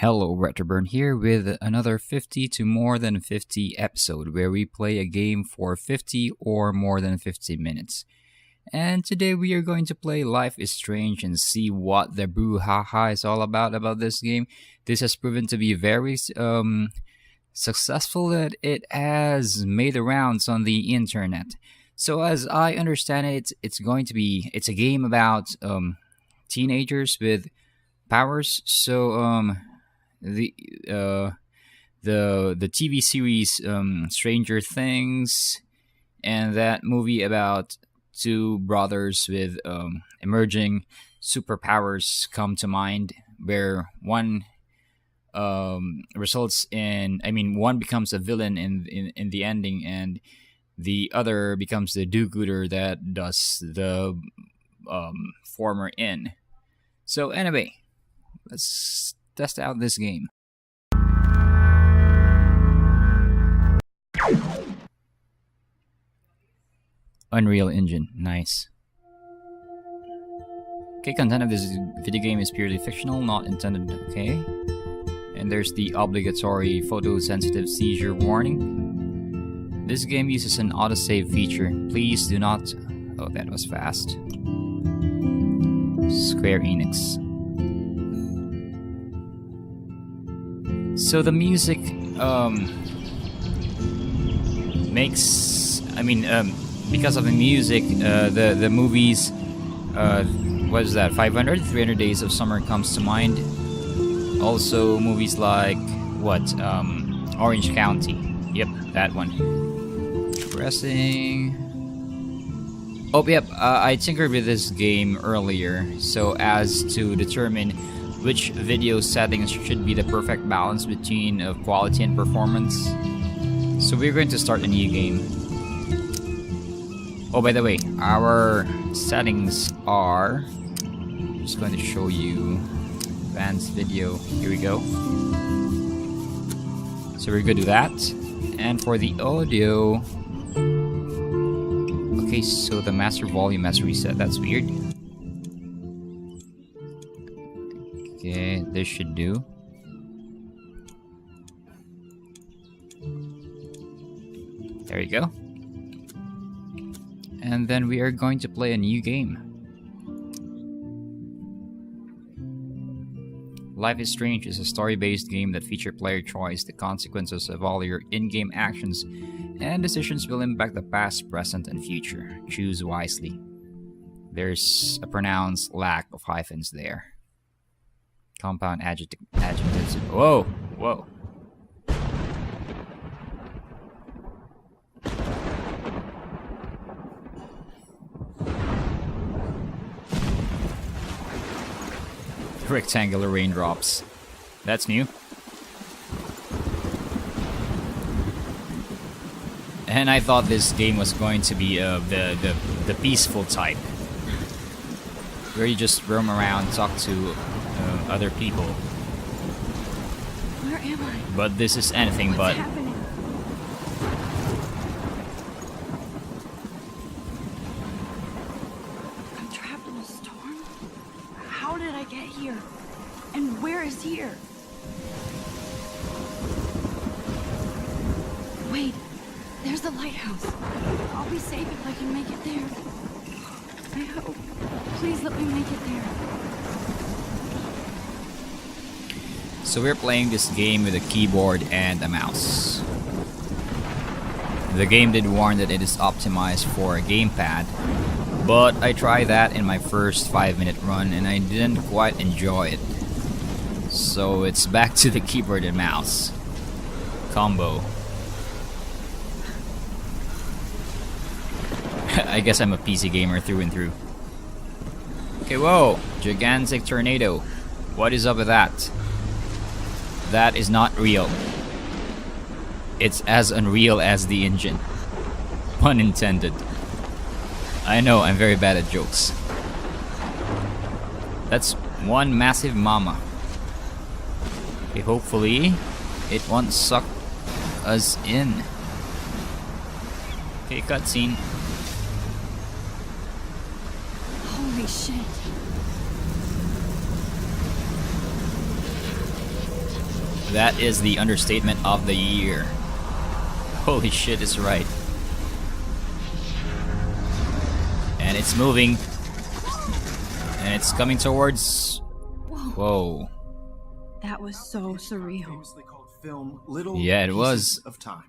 Hello, Retroburn here with another 50 to more than 50 episode where we play a game for 50 or more than 50 minutes. And today we are going to play Life is Strange and see what the brouhaha is all about this game. This has proven to be very successful that it has made the rounds on the internet. So as I understand it, it's a game about teenagers with powers. So the TV series Stranger Things and that movie about two brothers with emerging superpowers come to mind, where one one becomes a villain in the ending, and the other becomes the do-gooder that does the former in. So anyway, let's test out this game. Unreal Engine, nice. Okay, content of this video game is purely fictional, not intended, okay. And there's the obligatory photosensitive seizure warning. This game uses an autosave feature. Please do not... Oh, that was fast. Square Enix. So the music because of the music, the movies, what is that, 300 Days of Summer comes to mind. Also movies like, Orange County. Yep, that one. Pressing. Oh, yep, I tinkered with this game earlier, so as to determine which video settings should be the perfect balance between quality and performance. So we're going to start a new game. Oh, by the way, our settings are... I'm just going to show you advanced video. Here we go. So we're good with that. And for the audio... Okay, so the master volume has reset. That's weird. Okay, this should do. There you go. And then we are going to play a new game. Life is Strange is a story-based game that features player choice. The consequences of all your in-game actions and decisions will impact the past, present, and future. Choose wisely. There's a pronounced lack of hyphens there. Compound adjectives. Whoa! Whoa. Rectangular raindrops. That's new. And I thought this game was going to be the peaceful type, where you just roam around, talk to other people. Where am I? But this is anything What's but. happening? I'm trapped in a storm? How did I get here? And where is here? Wait, there's the lighthouse. I'll be safe if I can make it there. I hope. Please let me make it there. So we're playing this game with a keyboard and a mouse. The game did warn that it is optimized for a gamepad, but I tried that in my first 5-minute run and I didn't quite enjoy it. So it's back to the keyboard and mouse combo. I guess I'm a PC gamer through and through. Okay, whoa! Gigantic tornado. What is up with that? That is not real. It's as unreal as the engine. Pun intended. I know, I'm very bad at jokes. That's one massive mama. Okay, hopefully it won't suck us in. Okay, cutscene. Holy shit. That is the understatement of the year. Holy shit, it's right. And it's moving. And it's coming towards... Whoa. That was so surreal. Famously called film Little Yeah, it Pieces was. of Time.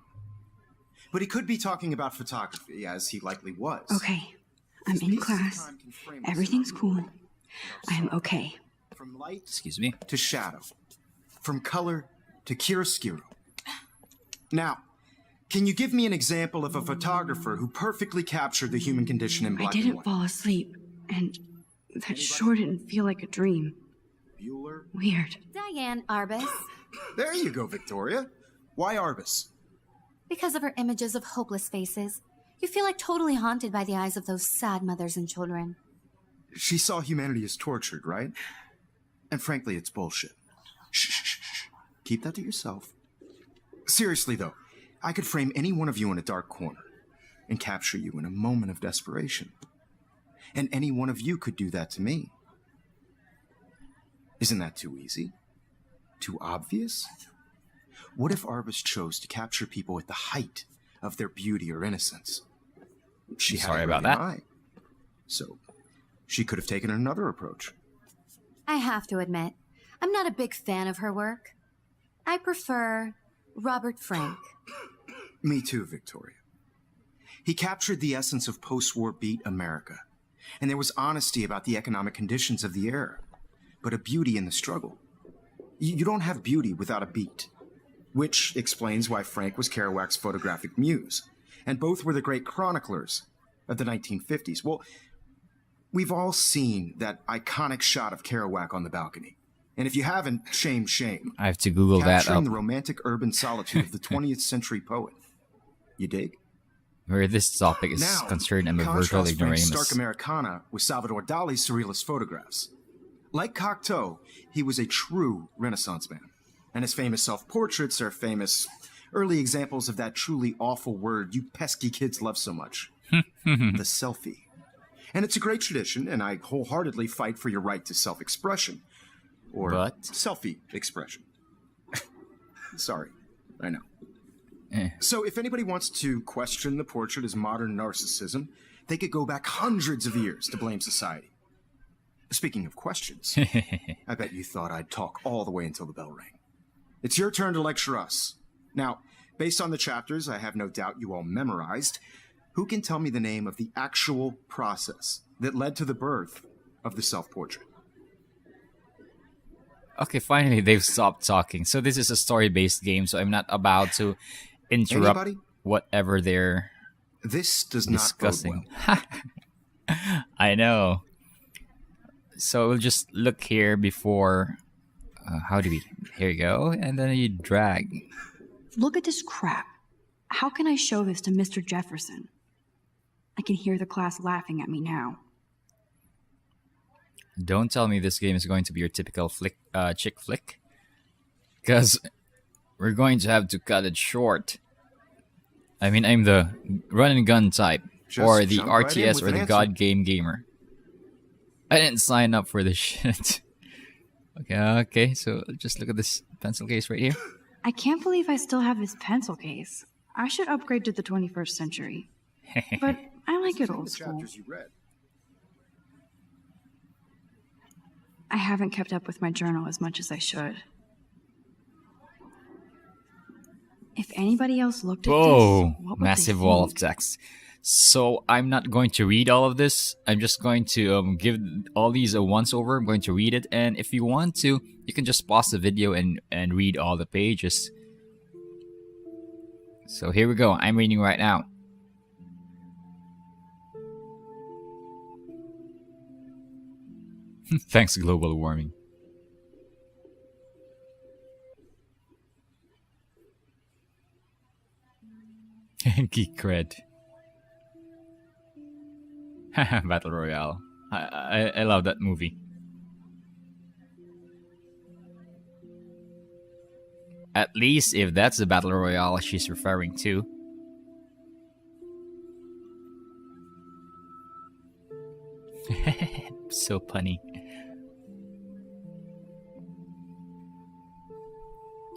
But he could be talking about photography, as he likely was. Okay, I'm in class. Everything's cool. I am okay. From light Excuse me. to shadow. From color to chiaroscuro. Now, can you give me an example of a photographer who perfectly captured the human condition in I black and didn't white? fall asleep, and that sure didn't feel like a dream. Bueller? Weird. Diane Arbus, There you go, Victoria. Why Arbus? because of her images of hopeless faces, you feel like totally haunted by the eyes of those sad mothers and children. She saw humanity as tortured, right? And frankly, it's bullshit. Shh, shh, shh, shh. Keep that to yourself. Seriously, though, I could frame any one of you in a dark corner and capture you in a moment of desperation. And any one of you could do that to me. Isn't that too easy? Too obvious? What if Arbus chose to capture people at the height of their beauty or innocence? She had Sorry a about brilliant that. eye. So, she could have taken another approach. I have to admit, I'm not a big fan of her work. I prefer Robert Frank. Me too, Victoria. He captured the essence of post-war beat America, and there was honesty about the economic conditions of the era, but a beauty in the struggle. You don't have beauty without a beat, which explains why Frank was Kerouac's photographic muse, and both were the great chroniclers of the 1950s. Well, we've all seen that iconic shot of Kerouac on the balcony. And if you haven't, shame, shame. I have to Google that Capturing up. the romantic urban solitude of the 20th century poet. You dig? Where this topic is Now, concerned, I'm a virtual contrast Frank's ignoramus. stark Americana with Salvador Dali's surrealist photographs. Like Cocteau, he was a true Renaissance man, and his famous self-portraits are famous early examples of that truly awful word you pesky kids love so much, the selfie. And it's a great tradition, and I wholeheartedly fight for your right to self-expression, or But? selfie expression. Sorry, I know. Eh. So if anybody wants to question the portrait as modern narcissism, they could go back hundreds of years to blame society. Speaking of questions, I bet you thought I'd talk all the way until the bell rang. It's your turn to lecture us. Now, based on the chapters I have no doubt you all memorized, who can tell me the name of the actual process that led to the birth of the self-portrait? Okay, finally they've stopped talking. So this is a story-based game, so I'm not about to interrupt Anybody? whatever they're This does not bode discussing. well. I know. So we'll just look here before... how do we... Here you go. And then you drag. Look at this crap. How can I show this to Mr. Jefferson? I can hear the class laughing at me now. Don't tell me this game is going to be your typical chick flick. Because we're going to have to cut it short. I mean, I'm the run and gun type. Just or the jump right in RTS with or an the answer. God Game Gamer. I didn't sign up for this shit. Okay, so just look at this pencil case right here. I can't believe I still have this pencil case. I should upgrade to the 21st century. But I like it old The school. chapters you read. I haven't kept up with my journal as much as I should. If anybody else looked at Whoa, this, what would massive they wall of think? text. So I'm not going to read all of this. I'm just going to give all these a once over. I'm going to read it, and if you want to, you can just pause the video and read all the pages. So here we go. I'm reading right now. Thanks, global warming. Geek cred. Battle Royale. I love that movie. At least if that's the Battle Royale she's referring to. So punny.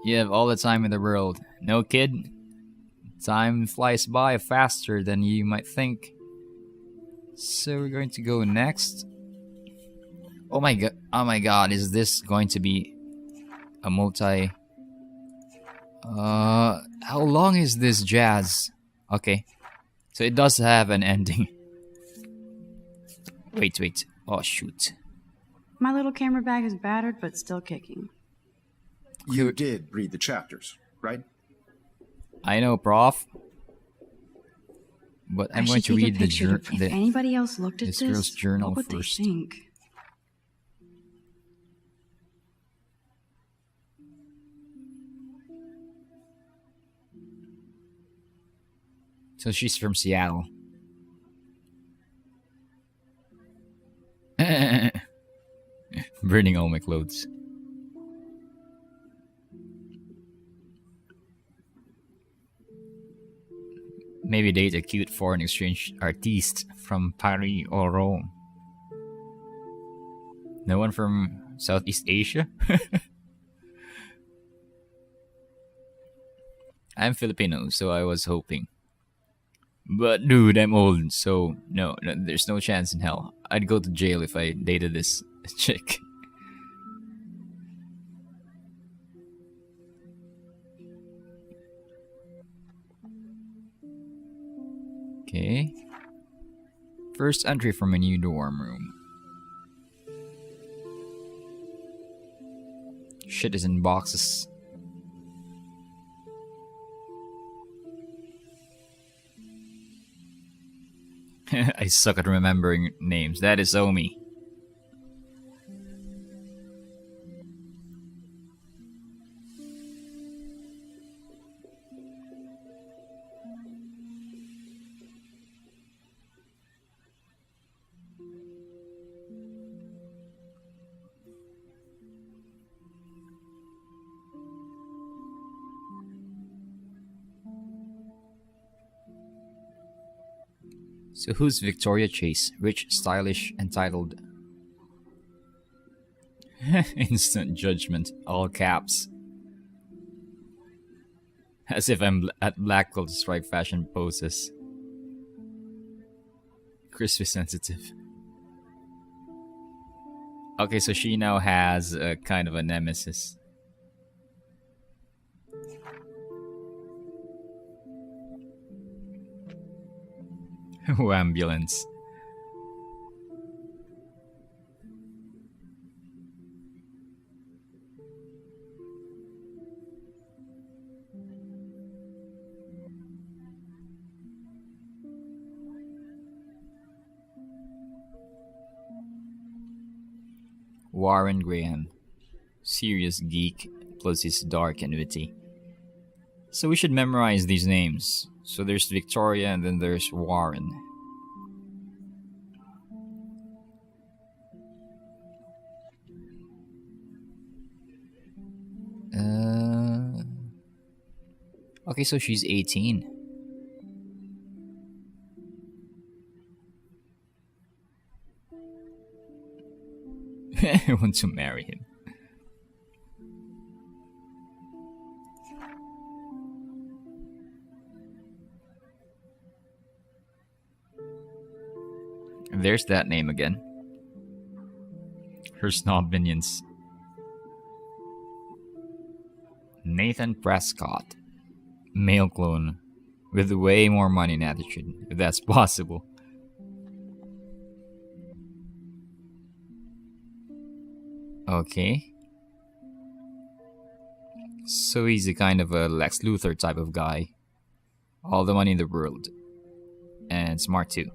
You have all the time in the world. No, kid. Time flies by faster than you might think. So we're going to go next. Oh my god! Oh my god! Is this going to be a multi? How long is this jazz? Okay, so it does have an ending. Wait. Oh shoot! My little camera bag is battered, but still kicking. You did read the chapters, right? I know, Prof. But I'm going to read the journal. If anybody else looked at this girl's journal what would first. they think? So she's from Seattle. Burning all my clothes. Maybe date a cute foreign exchange artiste from Paris or Rome. No one from Southeast Asia? I'm Filipino, so I was hoping. But dude, I'm old, so no, there's no chance in hell. I'd go to jail if I dated this chick. Okay. First entry from a new dorm room. Shit is in boxes. I suck at remembering names. That is Omi. So who's Victoria Chase? Rich, stylish, entitled. Instant judgment, all caps. As if I'm at Black Gold Strike fashion poses. Crispy sensitive. Okay, so she now has a kind of a nemesis. Ambulance. Warren Graham. Serious geek, plus he's dark and witty. So we should memorize these names. So there's Victoria and then there's Warren. Okay, so she's 18. I want to marry him. There's that name again. Her snob minions. Nathan Prescott. Male clone. With way more money and attitude, if that's possible. Okay. So he's a kind of a Lex Luthor type of guy. All the money in the world. And smart too.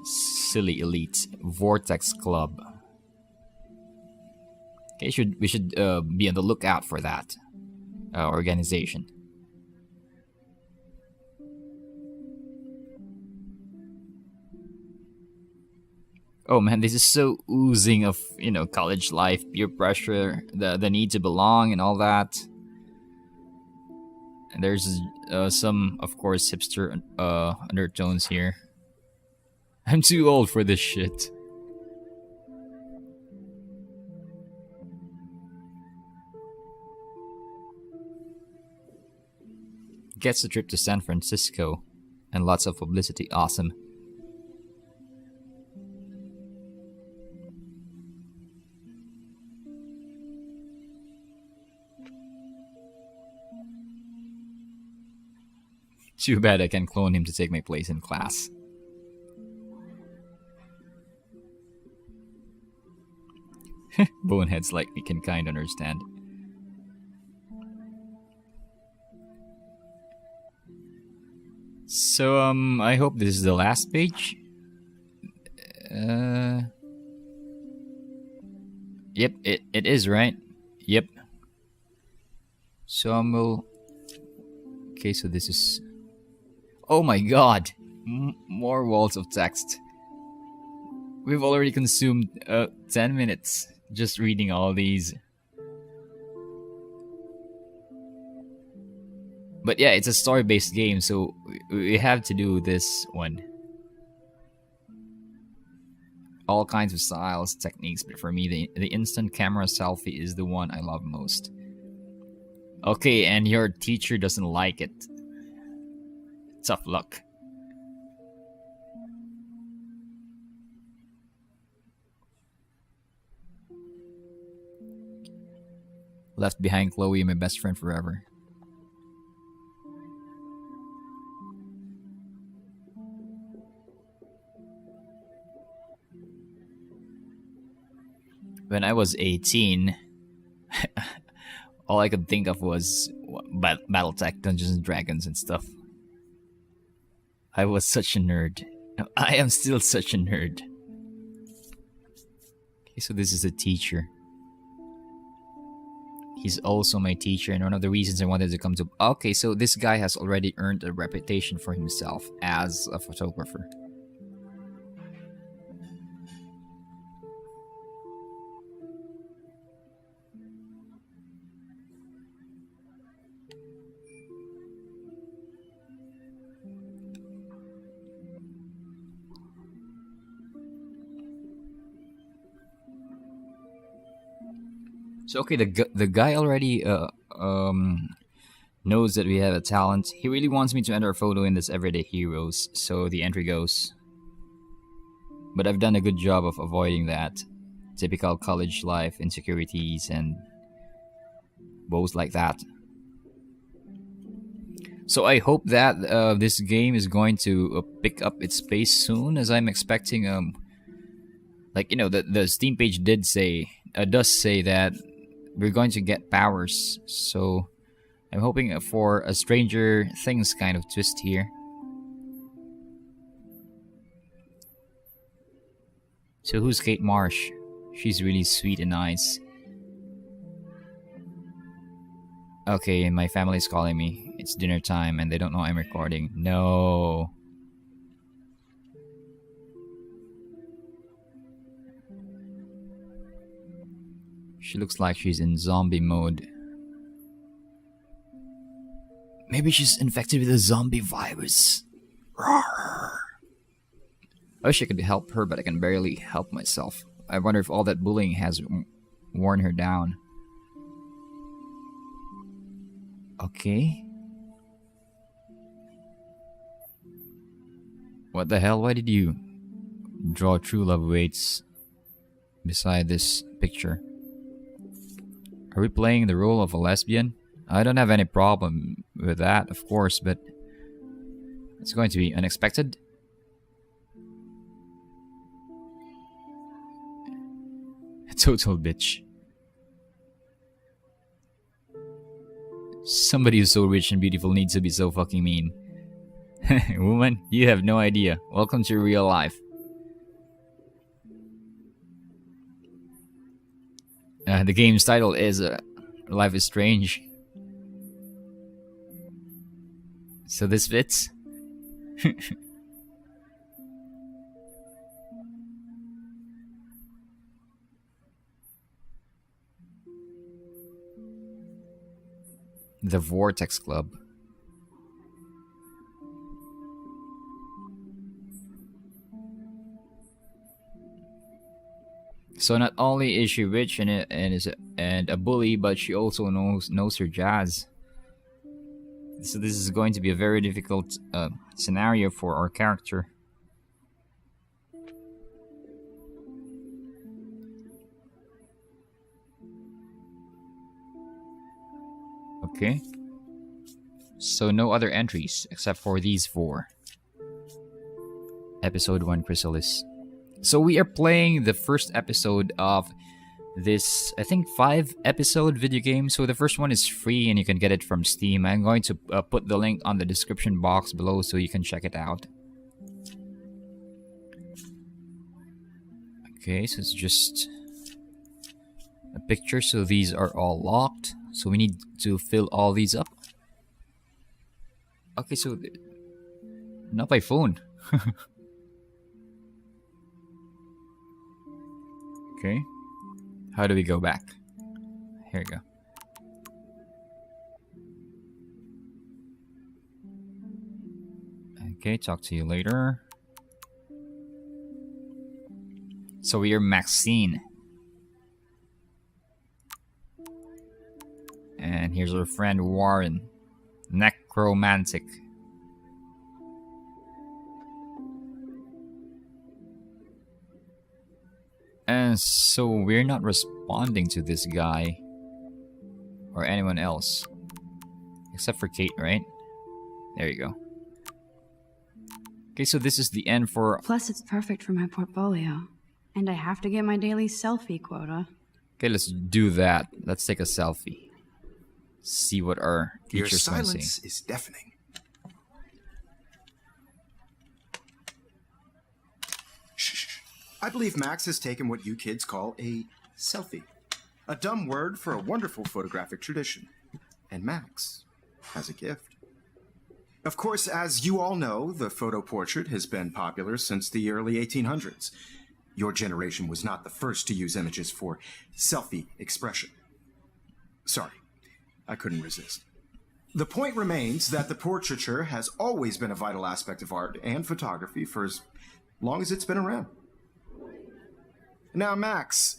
Silly elite. Vortex Club. Okay, we should be on the lookout for that organization. Oh man, this is so oozing of, college life, peer pressure, the need to belong and all that. And there's some, of course, hipster undertones here. I'm too old for this shit. Gets a trip to San Francisco and lots of publicity. Awesome. Too bad I can clone him to take my place in class. Boneheads like me can kind of understand. So, I hope this is the last page. Yep, it is, right? Yep. So, we'll... Okay, so this is... Oh my god! More walls of text. We've already consumed 10 minutes just reading all these. But yeah, it's a story-based game, so we have to do this one. All kinds of styles, techniques, but for me, the instant camera selfie is the one I love most. Okay, and your teacher doesn't like it. Tough luck. Left behind Chloe, my best friend forever. When I was 18, all I could think of was Battletech, Dungeons and Dragons and stuff. I was such a nerd. I am still such a nerd. Okay, so this is a teacher. He's also my teacher, and one of the reasons I wanted to come to... Okay, so this guy has already earned a reputation for himself as a photographer. So okay, the guy already knows that we have a talent. He really wants me to enter a photo in this Everyday Heroes, so the entry goes. But I've done a good job of avoiding that. Typical college life insecurities and woes like that. So I hope that this game is going to pick up its pace soon, as I'm expecting. Like, you know, the Steam page does say that we're going to get powers. So I'm hoping for a Stranger Things kind of twist here. So who's Kate Marsh? She's really sweet and nice. Okay, my family's calling me. It's dinner time and they don't know I'm recording. No. She looks like she's in zombie mode. Maybe she's infected with a zombie virus. Rawr. I wish I could help her, but I can barely help myself. I wonder if all that bullying has worn her down. Okay. What the hell? Why did you draw True Love Waits beside this picture? Are we playing the role of a lesbian? I don't have any problem with that, of course, but it's going to be unexpected. A total bitch. Somebody who's so rich and beautiful needs to be so fucking mean. Woman, you have no idea. Welcome to real life. The game's title is Life is Strange. So this fits. The Vortex Club. So not only is she rich and a bully, but she also knows her jazz. So this is going to be a very difficult scenario for our character. Okay. So no other entries except for these 4. Episode 1 Chrysalis. So we are playing the first episode of this, I think, 5-episode video game. So the first one is free and you can get it from Steam. I'm going to put the link on the description box below so you can check it out. Okay, so it's just a picture. So these are all locked. So we need to fill all these up. Okay, so not by phone. Okay. How do we go back? Here we go. Okay, talk to you later. So we are Maxine. And here's our friend Warren. Necromantic. And so we're not responding to this guy or anyone else except for Kate, right? There you go. Okay, so this is the end for... Plus, it's perfect for my portfolio. And I have to get my daily selfie quota. Okay, let's do that. Let's take a selfie. See what our Your teacher's going to silence say. is deafening. Shh. I believe Max has taken what you kids call a selfie. A dumb word for a wonderful photographic tradition. And Max has a gift. Of course, as you all know, the photo portrait has been popular since the early 1800s. Your generation was not the first to use images for selfie expression. Sorry, I couldn't resist. The point remains that the portraiture has always been a vital aspect of art and photography for as long as it's been around. Now, Max,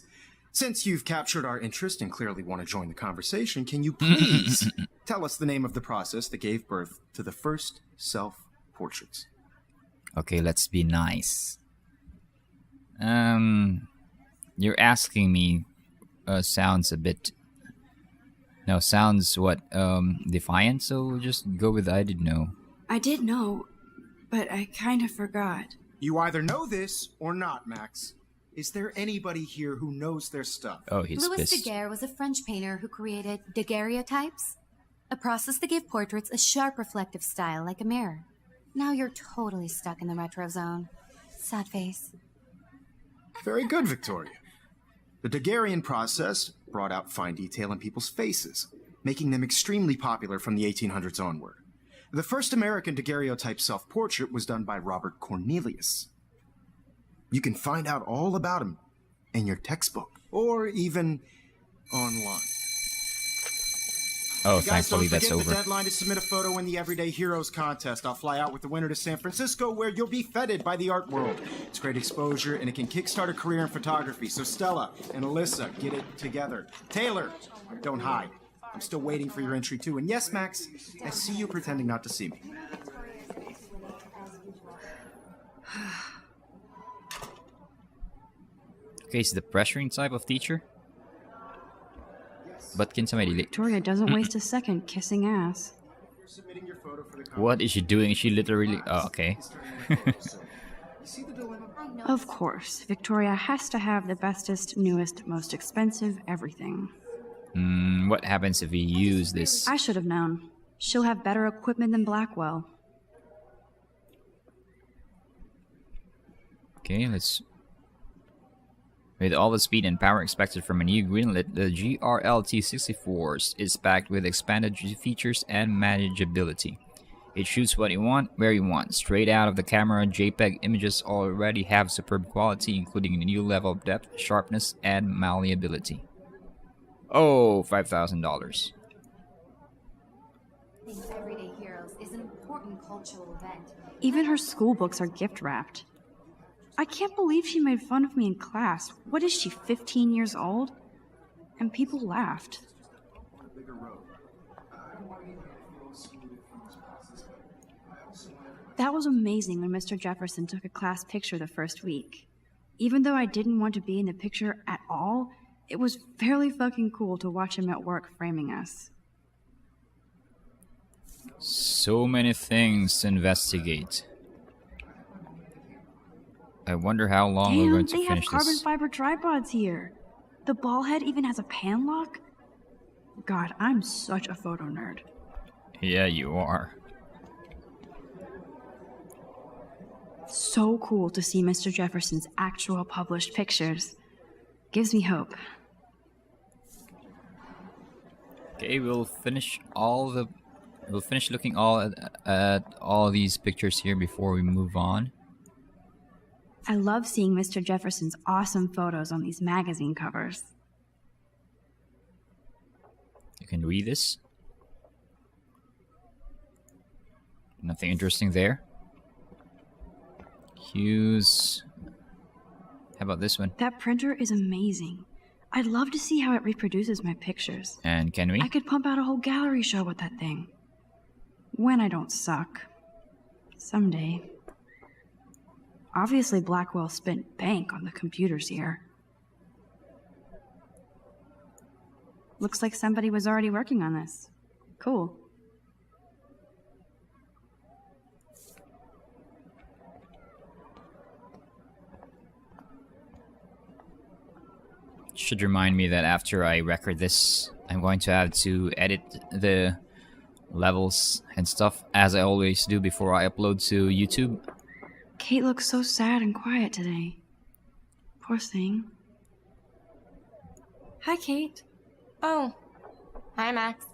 since you've captured our interest and clearly want to join the conversation, can you please tell us the name of the process that gave birth to the first self-portraits? Okay, let's be nice. You're asking me sounds a bit... No, sounds what, defiant, so we'll just go with I didn't know. I did know, but I kind of forgot. You either know this or not, Max. Is there anybody here who knows their stuff? Oh, he's Louis pissed. Daguerre was a French painter who created daguerreotypes, a process that gave portraits a sharp reflective style like a mirror. Now you're totally stuck in the retro zone. Sad face. Very good, Victoria. The Daguerrean process brought out fine detail in people's faces, making them extremely popular from the 1800s onward. The first American daguerreotype self-portrait was done by Robert Cornelius. You can find out all about him in your textbook, or even online. Oh, Guys, thankfully don't that's forget over. the deadline to submit a photo in the Everyday Heroes contest. I'll fly out with the winner to San Francisco, where you'll be feted by the art world. It's great exposure, and it can kickstart a career in photography. So Stella and Alyssa, get it together. Taylor, don't hide. I'm still waiting for your entry too. And yes, Max, I see you pretending not to see me. Okay, is the pressuring type of teacher? But can somebody... Victoria doesn't waste a second kissing ass. Submitting your photo for the What is she doing? Is she literally... Oh, okay. Of course, Victoria has to have the bestest, newest, most expensive everything. What happens if we use this? I should have known. She'll have better equipment than Blackwell. Okay, let's... With all the speed and power expected from a new greenlit, the GRLT64 is packed with expanded features and manageability. It shoots what you want, where you want. Straight out of the camera, JPEG images already have superb quality, including a new level of depth, sharpness, and malleability. Oh, $5,000. Everyday Heroes is an important cultural event. Even her school books are gift wrapped. I can't believe she made fun of me in class. What is she, 15 years old? And people laughed. That was amazing when Mr. Jefferson took a class picture the first week. Even though I didn't want to be in the picture at all, it was fairly fucking cool to watch him at work framing us. So many things to investigate. I wonder how long we're going to Damn, they have finish carbon this. fiber tripods here. The ball head even has a pan lock? God, I'm such a photo nerd. Yeah, you are. So cool to see Mr. Jefferson's actual published pictures. Gives me hope. Okay, we'll finish looking at all these pictures here before we move on. I love seeing Mr. Jefferson's awesome photos on these magazine covers. You can read this. Nothing interesting there. Hughes. How about this one? That printer is amazing. I'd love to see how it reproduces my pictures. And can we? I could pump out a whole gallery show with that thing. When I don't suck. Someday. Obviously, Blackwell spent bank on the computers here. Looks like somebody was already working on this. Cool. Should remind me that after I record this, I'm going to have to edit the levels and stuff, as I always do before I upload to YouTube. Kate looks so sad and quiet today. Poor thing. Hi, Kate. Oh. Hi, Max.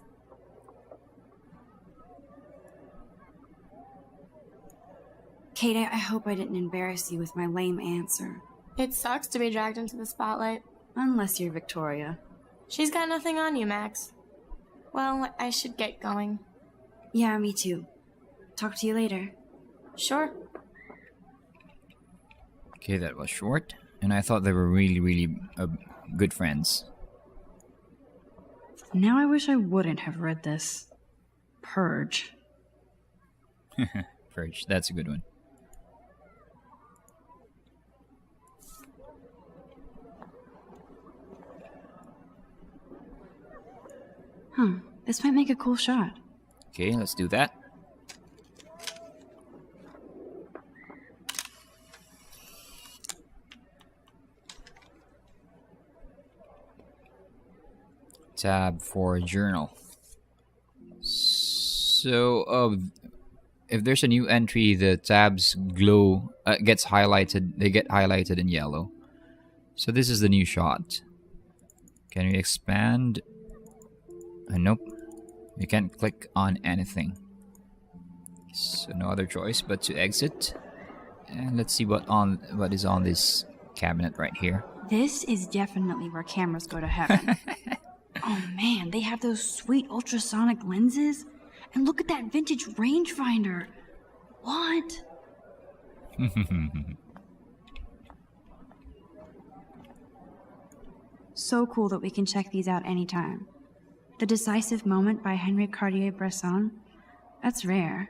Kate, I hope I didn't embarrass you with my lame answer. It sucks to be dragged into the spotlight. Unless you're Victoria. She's got nothing on you, Max. Well, I should get going. Yeah, me too. Talk to you later. Sure. Okay, that was short, and I thought they were really good friends. Now I wish I wouldn't have read this. Purge. Purge, that's a good one. Huh, this might make a cool shot. Okay, let's do that. Tab for journal. So, if there's a new entry, the tabs glow, gets highlighted. They get highlighted in yellow. So this is the new shot. Can we expand? Nope. You can't click on anything. So no other choice but to exit. And let's see what is on this cabinet right here. This is definitely where cameras go to heaven. Oh man, they have those sweet ultrasonic lenses. And look at that vintage rangefinder. What? So cool that we can check these out anytime. The Decisive Moment by Henry Cartier-Bresson. That's rare.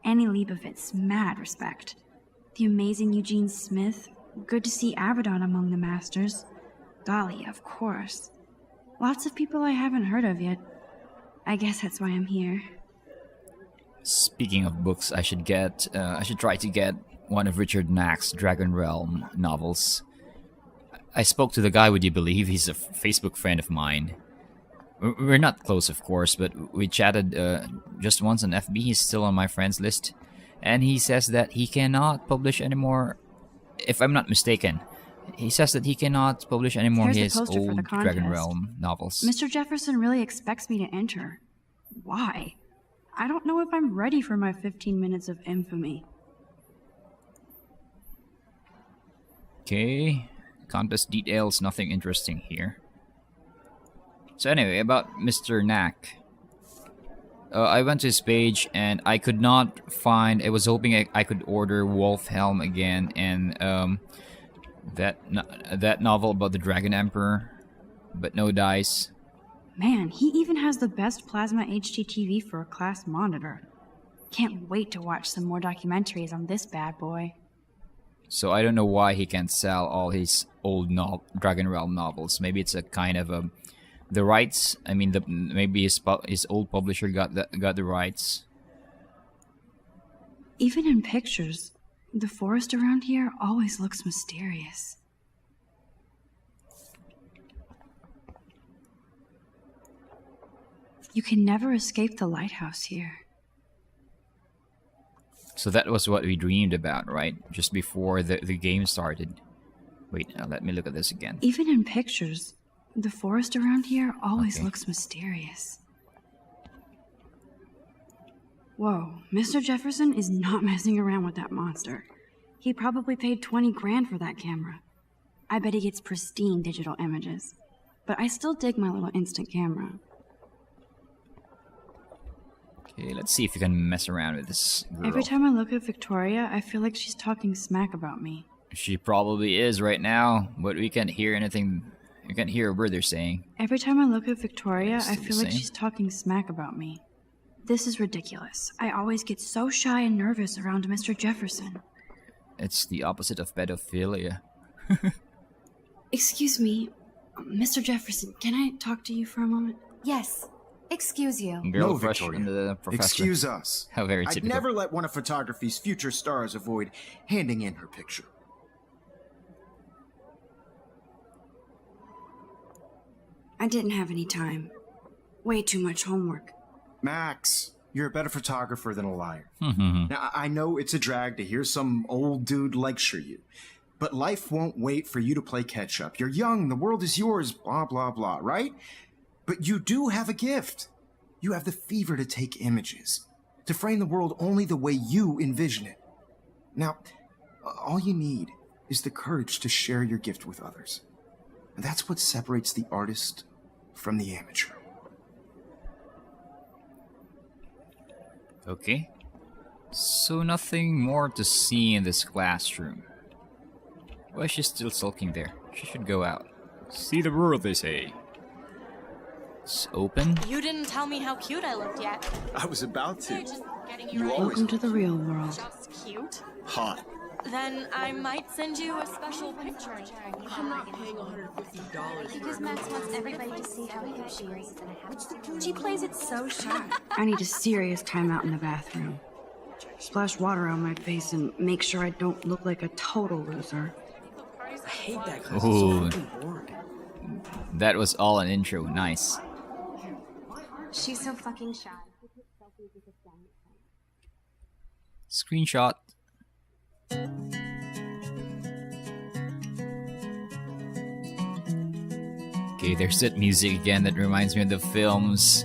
Annie Leibovitz, mad respect. The amazing Eugene Smith. Good to see Avedon among the masters. Dali, of course. Lots of people I haven't heard of yet. I guess that's why I'm here. Speaking of books, I should try to get one of Richard Knack's Dragon Realm novels. I spoke to the guy, would you believe? He's a Facebook friend of mine. We're not close, of course, but we chatted just once on FB. He's still on my friends list. And he says that he cannot publish anymore, if I'm not mistaken. He says that he cannot publish anymore Here's the his poster for old the Dragon contest. Realm novels. Mr. Jefferson really expects me to enter. Why? I don't know if I'm ready for my 15 minutes of infamy. Okay, contest details, nothing interesting here. So anyway, about Mr. Knack. I went to his page and I could not find. I was hoping I could order Wolfhelm again and that novel about the Dragon Emperor, but no dice. Man, he even has the best plasma HDTV for a class monitor. Can't wait to watch some more documentaries on this bad boy. So I don't know why he can't sell all his old Dragon Realm novels. Maybe it's a kind of the rights. I mean, maybe his old publisher got the rights. Even in pictures, the forest around here always looks mysterious. You can never escape the lighthouse here. So that was what we dreamed about, right? Just before the game started. Wait, let me look at this again. Even in pictures, the forest around here always Okay. looks mysterious. Whoa, Mr. Jefferson is not messing around with that monster. He probably paid 20 grand for that camera. I bet he gets pristine digital images. But I still dig my little instant camera. Okay, let's see if you can mess around with this girl. Every time I look at Victoria, I feel like she's talking smack about me. She probably is right now, but we can't hear anything. You can't hear a word they're saying. Every time I look at Victoria, I Still the feel like same? she's talking smack about me. This is ridiculous. I always get so shy and nervous around Mr. Jefferson. It's the opposite of pedophilia. Excuse me, Mr. Jefferson, can I talk to you for a moment? Yes. Excuse you. Girl No, crush Victoria. on the professor. Excuse us. How very I'd typical. never let one of photography's future stars avoid handing in her picture. I didn't have any time. Way too much homework. Max, you're a better photographer than a liar. Mhm. Now, I know it's a drag to hear some old dude lecture you, but life won't wait for you to play catch up. You're young, the world is yours, blah, blah, blah, right? But you do have a gift. You have the fever to take images, to frame the world only the way you envision it. Now, all you need is the courage to share your gift with others. And that's what separates the artist from the amateur. Okay. So nothing more to see in this classroom. Why is she still sulking there? She should go out. See the world, they say. It's open. You didn't tell me how cute I looked yet. I was about They're to. just getting you You ready. always Welcome to the real world. Just cute. hot. Then I might send you a special picture. Because Max wants everybody to see how cute she is. She plays it so shy. I need a serious timeout in the bathroom. Splash water on my face and make sure I don't look like a total loser. I hate that class. Ooh. It's so fucking boring. That was all an intro. Nice. She's so fucking shy. Screenshot. Okay, there's that music again that reminds me of the films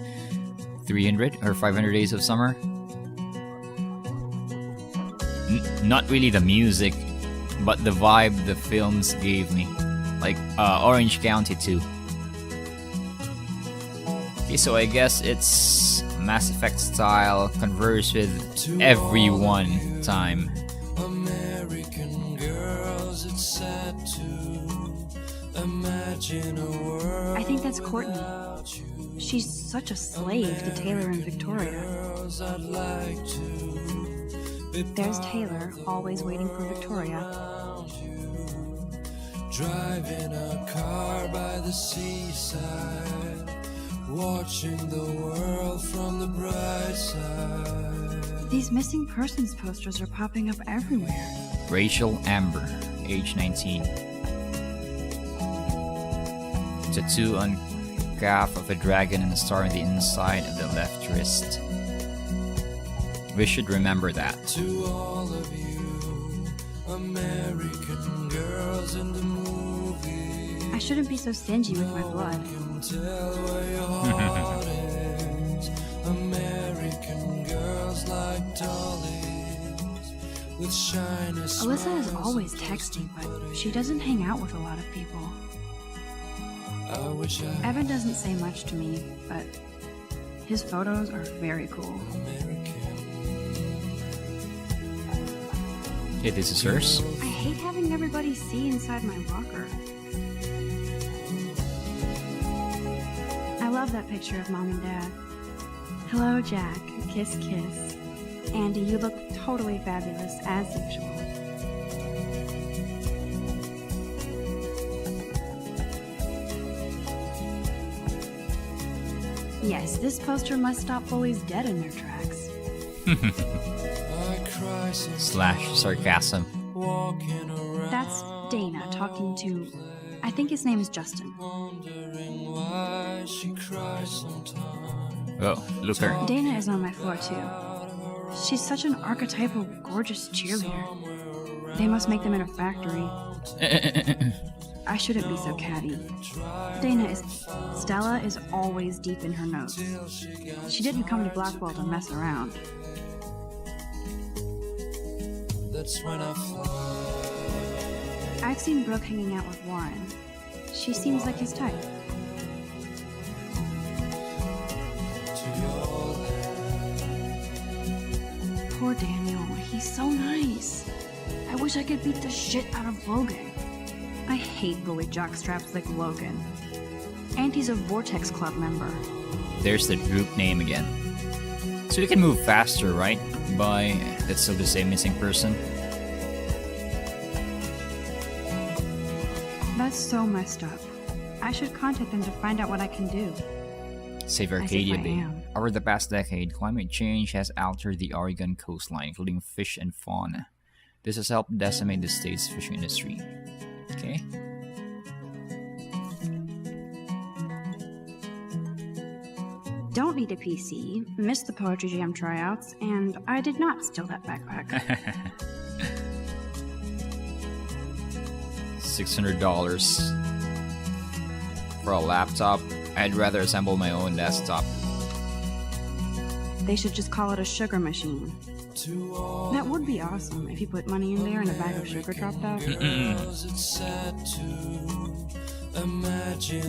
300 or 500 Days of Summer. Not really the music, but the vibe the films gave me. Like Orange County too. Okay, so I guess it's Mass Effect style, converse with everyone time. American girls, it's sad to imagine a world I think that's Courtney. without you. She's such a slave to Taylor and Victoria. Girls, I'd like to be There's Taylor, always waiting for Victoria. around you. Driving a car by the seaside, watching the world from the bright side. These missing persons posters are popping up everywhere. Rachel Amber, age 19. Tattoo on calf of a dragon and a star on the inside of the left wrist. We should remember that. To all of you, American girls in the movie, I shouldn't be so stingy with my blood. can tell where your heart is. American girls like dollies with shiny Alyssa is smiles always and texting, but she doesn't hang out with a lot of people. I wish I Evan doesn't say much to me, but his photos are very cool. Okay, this is hers. I hate having everybody see inside my locker. I love that picture of Mom and Dad. Hello, Jack. Kiss, kiss. Andy, you look totally fabulous, as usual. Yes, this poster must stop bullies dead in their tracks. Slash sarcasm. That's Dana talking to... I think his name is Justin. Oh, look her. Dana is on my floor too. She's such an archetypal, gorgeous cheerleader. They must make them in a factory. I shouldn't be so catty. Stella is always deep in her notes. She didn't come to Blackwell to mess around. I've seen Brooke hanging out with Warren. She seems like his type. Poor Daniel, he's so nice. I wish I could beat the shit out of Logan. I hate bully jockstraps like Logan. And he's a Vortex Club member. There's the group name again. So we can move faster, right? By that's still the same missing person. That's so messed up. I should contact them to find out what I can do. Save As if Arcadia I Bay. am. Over the past decade, climate change has altered the Oregon coastline, including fish and fauna. This has helped decimate the state's fishing industry. Okay. Don't need a PC, missed the Poetry Jam tryouts, and I did not steal that backpack. $600 for a laptop. I'd rather assemble my own desktop. They should just call it a sugar machine. That would be awesome if you put money in there and a bag of sugar dropped out. You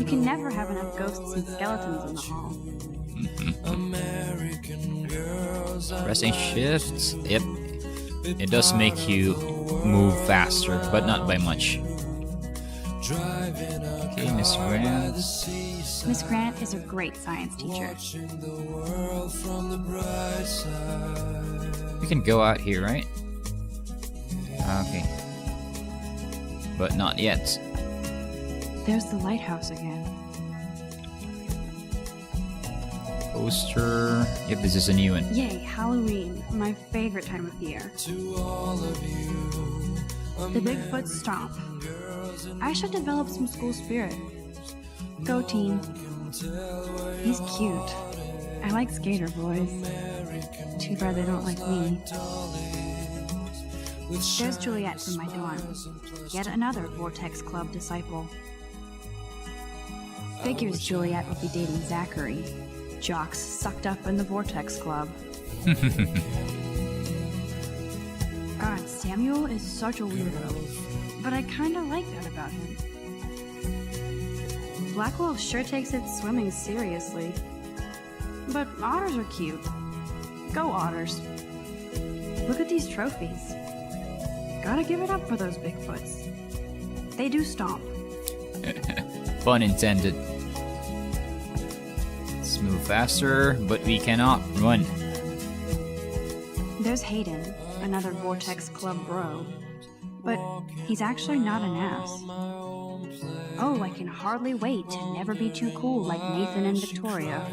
can never have enough ghosts and skeletons in the hall. Pressing shifts, yep. It does make you move faster, but not by much. Okay, Miss Grant. Miss Grant is a great science teacher. We can go out here, right? Okay. But not yet. There's the lighthouse again. Poster. Yep, this is a new one. Yay, Halloween, my favorite time of year. The Bigfoot Stomp. I should develop some school spirit. Go team. He's cute. I like skater boys. Too bad they don't like me. There's Juliet from my dorm. Yet another Vortex Club disciple. Figures Juliet would be dating Zachary. Jocks sucked up in the Vortex Club. God, Samuel is such a weirdo. But I kinda like that about him. Blackwell sure takes its swimming seriously. But otters are cute. Go otters. Look at these trophies. Gotta give it up for those Bigfoots. They do stomp. Pun intended. Let's move faster, but we cannot run. There's Hayden, another Vortex Club bro. But he's actually not an ass. Oh, I can hardly wait to never be too cool like Nathan and Victoria.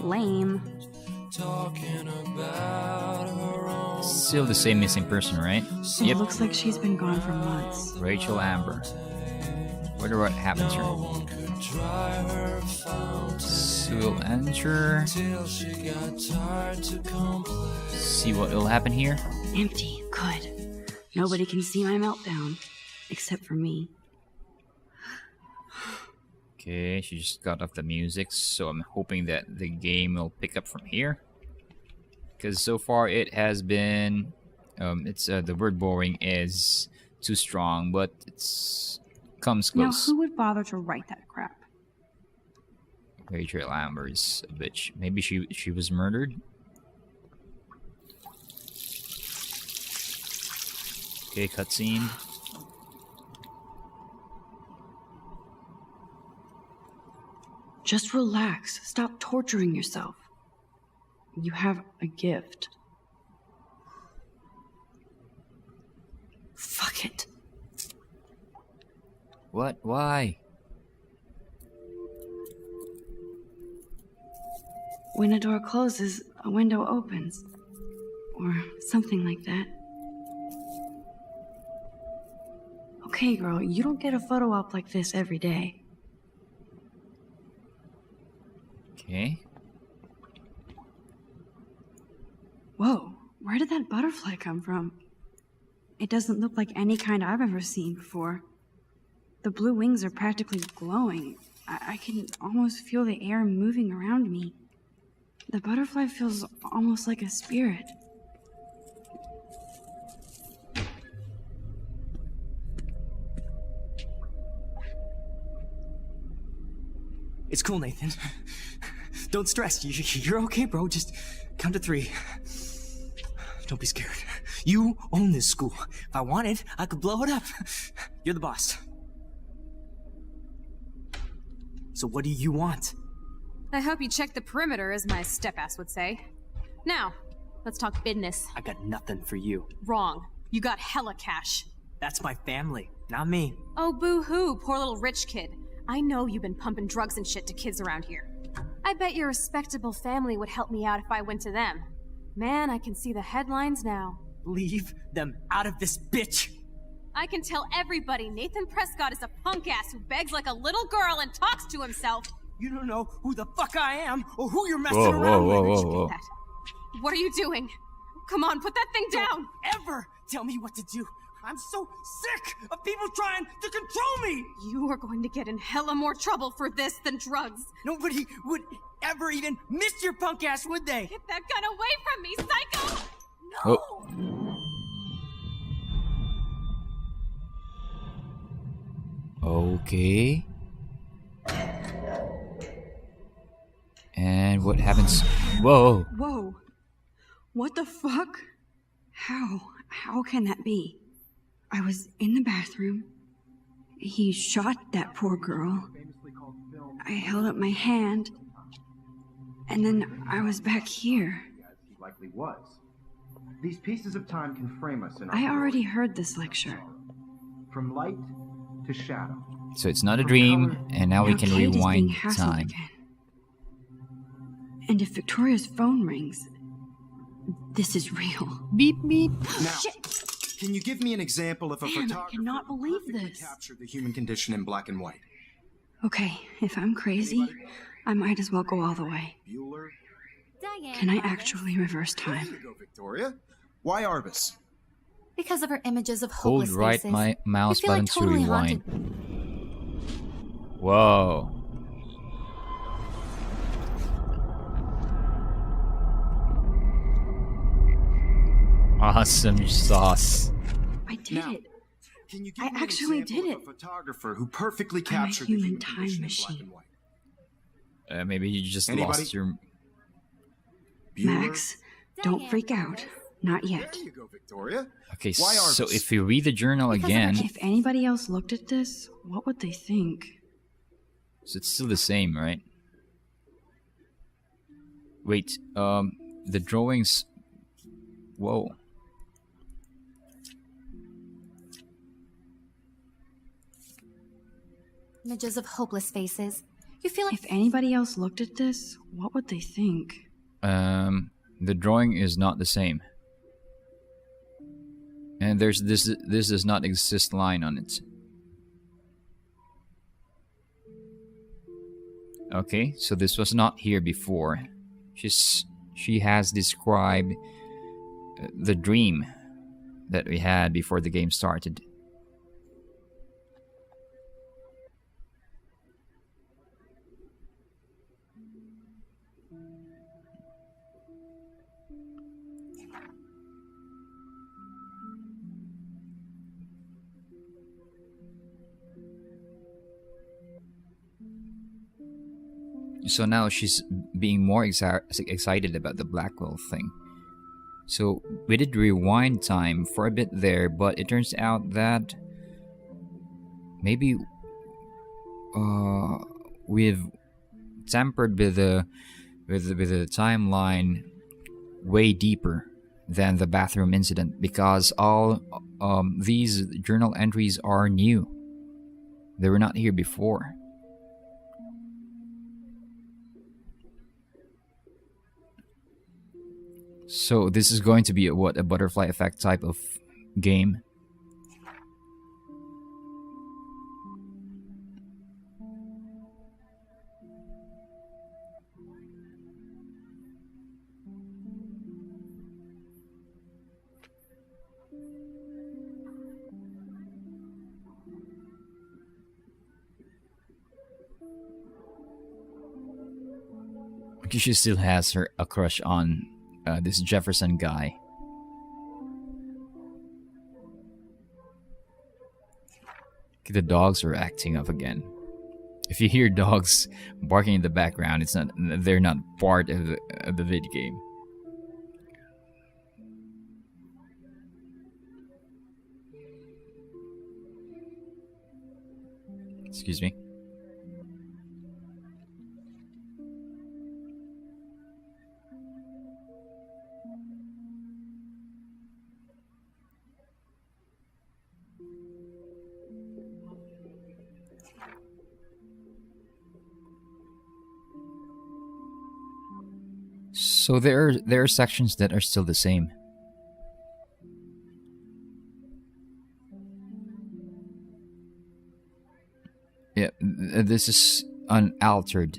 Lame. Still the same missing person, right? It looks like she's been gone for months. Rachel Amber. Wonder what happened to her. So we'll enter. See what will happen here. Empty. Good. Nobody can see my meltdown. Except for me. Okay, she just got off the music, so I'm hoping that the game will pick up from here. Because so far it has been, the word boring is too strong, but it's comes Now, close. who would bother to write that crap? Rachel Amber is a bitch. Maybe she was murdered. Okay, cutscene. Just relax. Stop torturing yourself. You have a gift. Fuck it. What? Why? When a door closes, a window opens. Or something like that. Okay, girl, you don't get a photo op like this every day. Okay. Whoa, where did that butterfly come from? It doesn't look like any kind I've ever seen before. The blue wings are practically glowing. I can almost feel the air moving around me. The butterfly feels almost like a spirit. It's cool, Nathan. Don't stress. You're okay, bro. Just count to 3. Don't be scared. You own this school. If I wanted, I could blow it up. You're the boss. So what do you want? I hope you check the perimeter, as my step-ass would say. Now, let's talk business. I got nothing for you. Wrong. You got hella cash. That's my family, not me. Oh, boo-hoo, poor little rich kid. I know you've been pumping drugs and shit to kids around here. I bet your respectable family would help me out if I went to them. Man, I can see the headlines now. Leave them out of this bitch! I can tell everybody Nathan Prescott is a punk ass who begs like a little girl and talks to himself. You don't know who the fuck I am or who you're messing Whoa, around whoa, with. whoa, whoa, whoa. That. What are you doing? Come on, put that thing down! Don't ever tell me what to do. I'm so sick of people trying to control me! You are going to get in hella more trouble for this than drugs. Nobody would ever even miss your punk ass, would they? Get that gun away from me, psycho! No! Okay. And what happens? Whoa. Whoa. What the fuck? How can that be? I was in the bathroom. He shot that poor girl. I held up my hand. And then I was back here. He likely was. These pieces of time can frame us in our I already glory. heard this lecture. From light to shadow. So it's not a dream, and now we can Kate is being rewind hassled time. again. And if Victoria's phone rings, this is real. Beep beep. Now, can you give me an example of a Damn, I photographer cannot who believe perfectly this. captured the human condition in black and white? Okay, if I'm crazy, I might as well go all the way. Bueller? Diane Can I Arbus. actually reverse There time? you go, Victoria. Why Arbus? Because of her images of Hold hopeless right faces. my mouse You feel button like totally to rewind. haunted. Whoa. Awesome sauce. I did Now, it. Can you give I me an actually example did of it. a photographer who perfectly I'm a captured human the time human condition machine. in black and white? Maybe you just Anybody? lost your... Bueller? Max, don't freak out. Not yet. There you go, Victoria. Okay, Why so Arbus? if we read the journal Because of again, If anybody else looked at this, what would they think? so it's still the same, right? Wait, the drawings... Whoa. Images of hopeless faces. You feel like If anybody else looked at this, what would they think? The drawing is not the same. And there's this does not exist line on it. Okay, so this was not here before. She has described the dream that we had before the game started. So now she's being more excited about the Blackwell thing. So we did rewind time for a bit there, but it turns out that maybe we've tampered with the timeline way deeper than the bathroom incident because all these journal entries are new. They were not here before. So this is going to be a butterfly effect type of game. She still has a crush on this Jefferson guy. The dogs are acting up again. If you hear dogs barking in the background, they're not part of the video game. Excuse me. So there are sections that are still the same. Yeah, this is unaltered.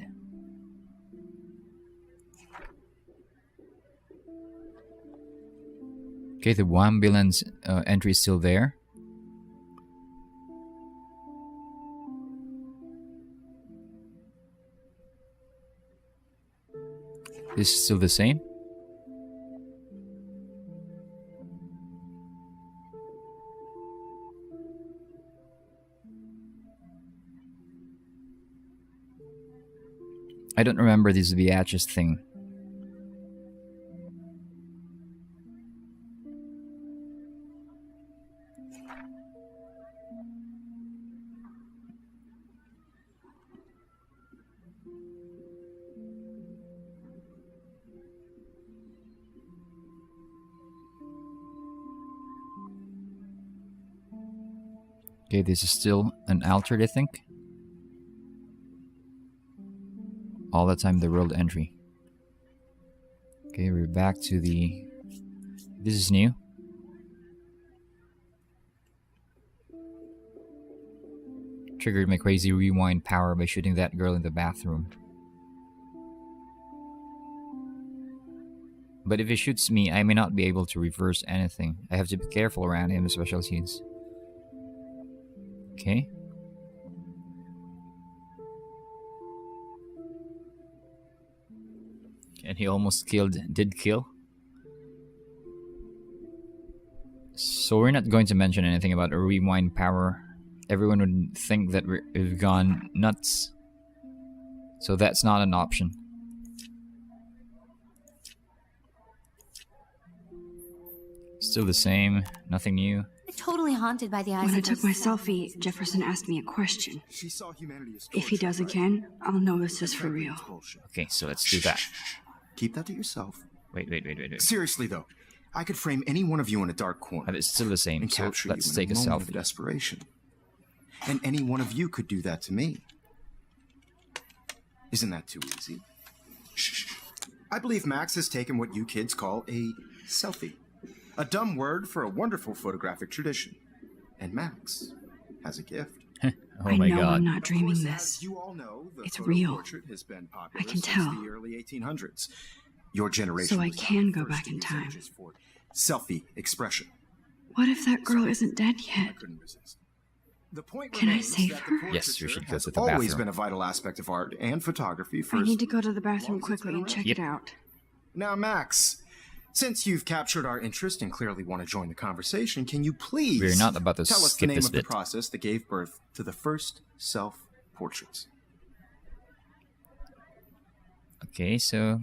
Okay, the Wambulance entry is still there. This is still the same. I don't remember this VHS thing. Okay, this is still unaltered, I think. All the time the world entry. Okay, we're back to the... This is new. Triggered my crazy rewind power by shooting that girl in the bathroom. But if he shoots me, I may not be able to reverse anything. I have to be careful around him, special scenes. Okay. And he almost did kill. So we're not going to mention anything about a rewind power. Everyone would think that we've gone nuts. So that's not an option. Still the same, nothing new. Totally haunted by the eyes When I of took those my seven selfie, Jefferson asked me a question. She saw humanity as If he does again, I'll know this is for real. Okay, so let's do that. Keep that to yourself. Wait. Seriously though, I could frame any one of you in a dark corner. But it's still the same, and so capture let's you in take a moment of selfie. desperation. And any one of you could do that to me. Isn't that too easy? I believe Max has taken what you kids call a selfie. A dumb word for a wonderful photographic tradition. And Max has a gift. Oh I my know god. I'm not dreaming Of course, this. as you all know, the It's photo real. portrait has been popular I can since tell. the early 1800s. Your generation So I was not can the go first back to in use time. images for selfie expression. What if that girl isn't dead I yet? couldn't resist. The point Can I remains save that her? the Yes, we should portraiture go has to the always bathroom. been a vital aspect of art and photography for I as need to go to the long bathroom as it's quickly been and check around. it out. Now, Max, since you've captured our interest and clearly want to join the conversation, can you please We're not about to tell us the skip name this of bit. the process that gave birth to the first self-portraits? Okay, so...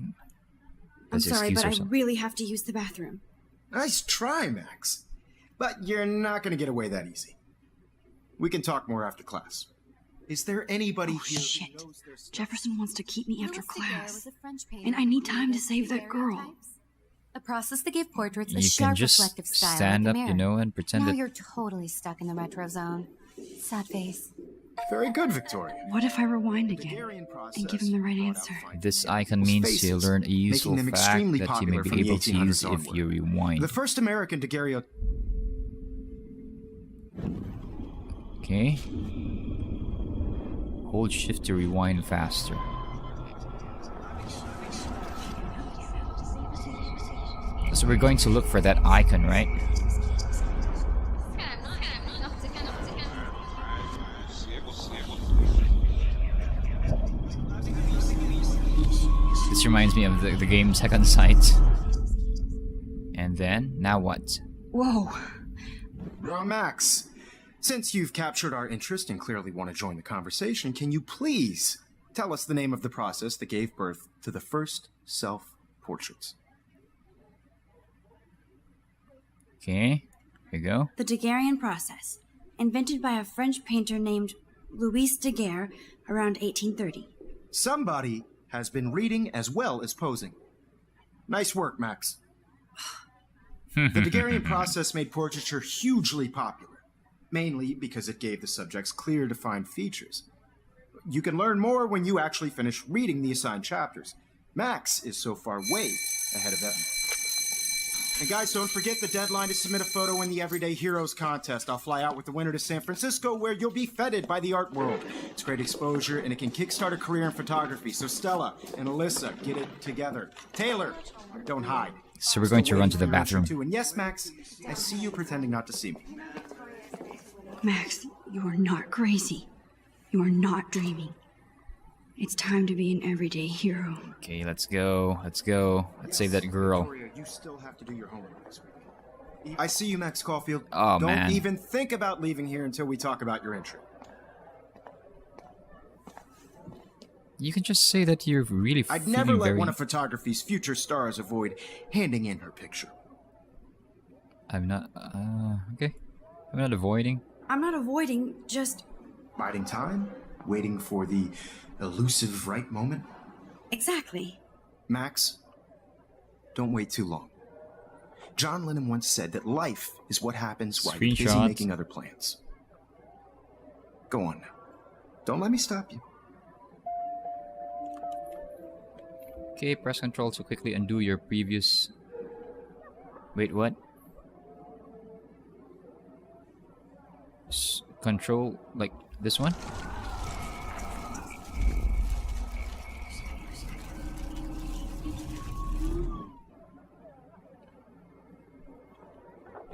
I'm let's sorry, excuse but I ourselves. really have to use the bathroom. Nice try, Max. But you're not going to get away that easy. We can talk more after class. Is there anybody Oh, here shit. who knows their stuff? Jefferson wants to keep me after Louis Daguerre class. was a French painter And I who need time to created save that girl. daguerreotypes. A process that gave portraits a You can sharp, just reflective style stand like up, a you mirror. know, and pretend Now that. you're totally stuck in the retro zone. Sad face. Very good, Victoria. What if I rewind The again Hungarian process and give him the right brought out answer? fine This details, icon means faces, you learn a useful making them fact extremely that you may popular be from the able to use 1800s if you rewind. The first American daguerreotype. Okay. Hold shift to rewind faster. So we're going to look for that icon, right? This reminds me of the game Second Sight. And then, now what? Whoa. Max, since you've captured our interest and clearly want to join the conversation, can you please tell us the name of the process that gave birth to the first self-portraits? Okay, here we go. The Daguerrean process, invented by a French painter named Louis Daguerre around 1830. Somebody has been reading as well as posing. Nice work, Max. The Daguerrean process made portraiture hugely popular, mainly because it gave the subjects clear, defined features. You can learn more when you actually finish reading the assigned chapters. Max is so far way ahead of Evan. And guys, don't forget the deadline to submit a photo in the Everyday Heroes contest. I'll fly out with the winner to San Francisco, where you'll be feted by the art world. It's great exposure, and it can kickstart a career in photography. So Stella and Alyssa, get it together. Taylor, don't hide. So we're going to run to the Still waiting for your bathroom. entry too. And yes, Max, I see you pretending not to see me. Max, you are not crazy. You are not dreaming. It's time to be an everyday hero. Okay, let's go. Let's go. Let's save that girl. Victoria, you still have to do your homework this week. I see you, Max Caulfield. Oh, Don't man. even think about leaving here until we talk about your entry. You can just say that you're really I'd feeling never let very... one of photography's future stars avoid handing in her picture. I'm not... okay. I'm not avoiding. I'm not avoiding, just... Biding time, waiting for the elusive right moment. Exactly. Max, don't wait too long. John Lennon once said that life is what happens while you're busy Screenshot. making other plans. Go on now. Don't let me stop you. Okay, press control to quickly undo your previous... Wait, what? Control, like this one?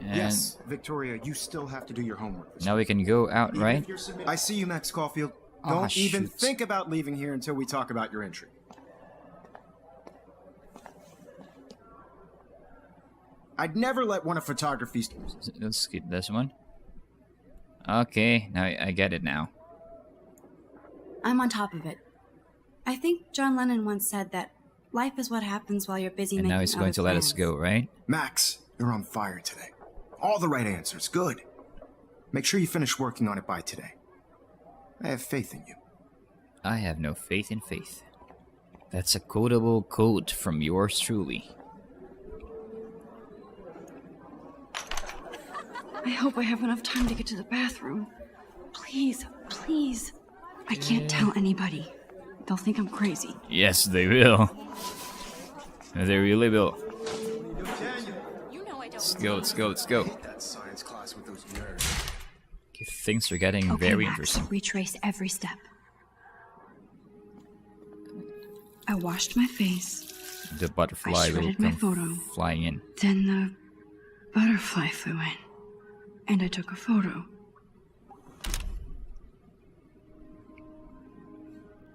And Yes, Victoria, you still have to do your homework. This now we can go out, Even right? if you're I see you, Max Caulfield. Ah, Don't even shoot. think about leaving here until we talk about your entry. I'd never let one of photography's... Let's skip this one. Okay, now I get it now. I'm on top of it. I think John Lennon once said that life is what happens while you're busy And making now he's going other to let us plans. go, right? Max, you're on fire today. All the right answers. Good. Make sure you finish working on it by today. I have faith in you. I have no faith in faith. That's a quotable quote from yours truly. I hope I have enough time to get to the bathroom. Please, please. I can't tell anybody. They'll think I'm crazy. Yes, they will. They really will. You know I don't. Let's go, let's go, let's go. That science class with those nerds. Okay, things are getting Okay, very Max, interesting. retrace every step. I washed my face. The butterfly will shredded my come photo. flying in. Then the butterfly flew in. And I took a photo.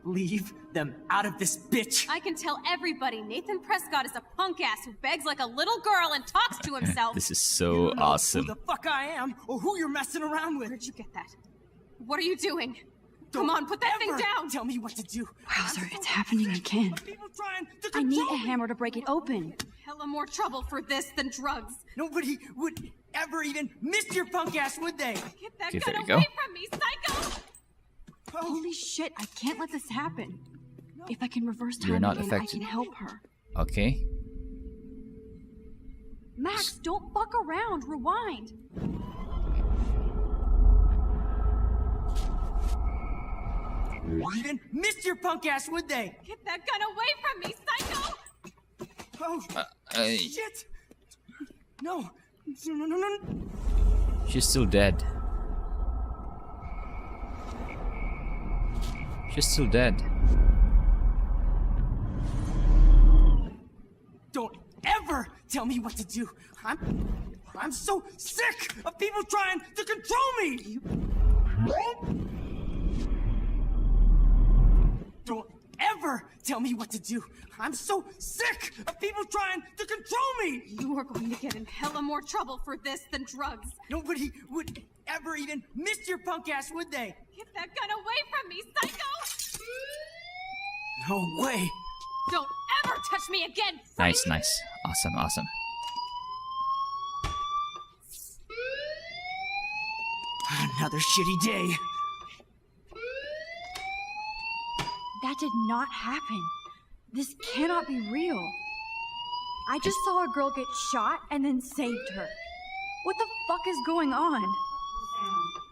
Leave them out of this bitch. I can tell everybody Nathan Prescott is a punk ass who begs like a little girl and talks to himself. This is so You know awesome. Who the fuck I am, or who you're messing around with. Where'd you get that? What are you doing? Don't Come on, put that ever thing down! Tell me what to do. Wowzer, it's happening again. People trying to I need control a me. hammer to break it open. Hella more trouble for this than drugs. Nobody would ever even miss your punk ass, would they? Get that Okay, gun there you away go. from me, psycho! Holy shit, I can't let this happen. If I can reverse time You're not again, affected. I can help her. Okay. Max, don't fuck around. Rewind. Even missed your punk ass, would they? Get that gun away from me, psycho! Oh, shit! No. No. She's still dead. She's still dead. Don't ever tell me what to do. I'm so sick of people trying to control me. Don't ever tell me what to do. I'm so sick of people trying to control me. You are going to get in hella more trouble for this than drugs. Nobody would ever even miss your punk ass, would they? Get that gun away from me, psycho! No way. Don't ever touch me again, Nice. Awesome. Another shitty day. That did not happen. This cannot be real. I just saw a girl get shot and then saved her. What the fuck is going on?